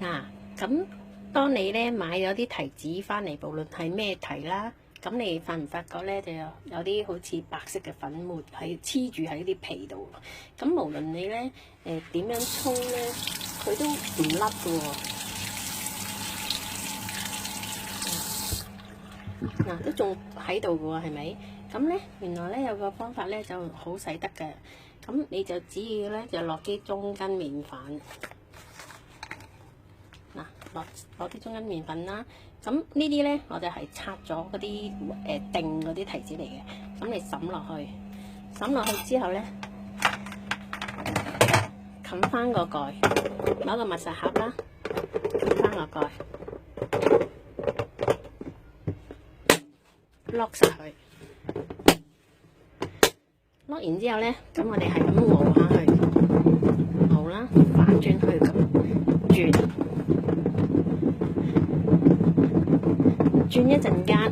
嗱，咁當你咧買咗啲提子翻嚟，無論係咩提啦，咁你發唔發覺咧就有啲好似白色嘅粉末係黐住喺啲皮度。咁無論你咧點樣沖咧，佢都唔甩㗎喎。嗱，都仲喺度㗎喎，係咪？咁咧原來咧有個方法咧就好使得嘅。咁你就只要咧就落啲中筋麵粉。嗱，攞啲中筋麵粉啦，咁呢啲咧我哋係拆咗嗰啲定嗰啲提子嚟嘅，咁你揼落去之後咧，冚翻個蓋，攞個密實盒啦，冚翻個蓋，落實佢，落完之後咧，咁我哋係咁熬下去，熬啦，反轉去咁轉。轉一陣間，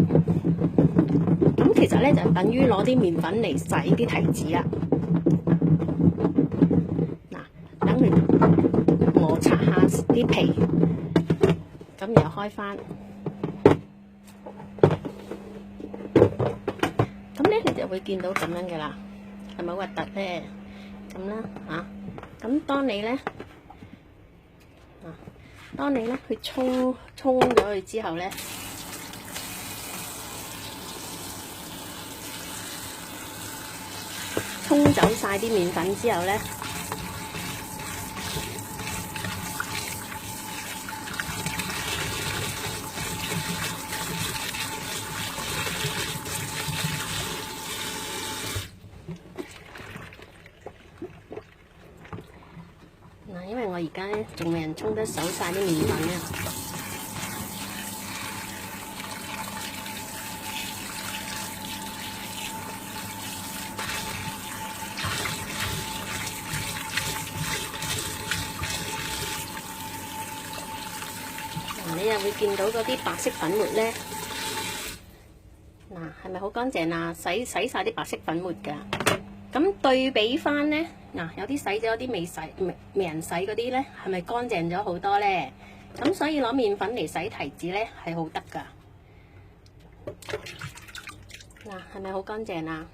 咁其實咧就等於攞啲麵粉嚟洗啲提子啦。嗱，等佢摩擦下啲皮，咁然後開翻，咁咧你就會見到咁樣嘅啦，係咪好核突咧？咁啦嚇，咁當你咧去沖咗佢之後咧。沖走晒啲麵粉之後咧，嗱，因為我而家咧仲未人沖得走晒啲麵粉啊。你又會見到嗰啲白色粉末咧，嗱，係咪好乾淨啊？洗晒啲白色粉末㗎。咁對比翻咧，嗱，有啲洗咗，有啲未人洗嗰啲咧，係咪乾淨咗好多咧？咁所以攞麵粉嚟洗提子咧係好得㗎。嗱，係咪好乾淨啊？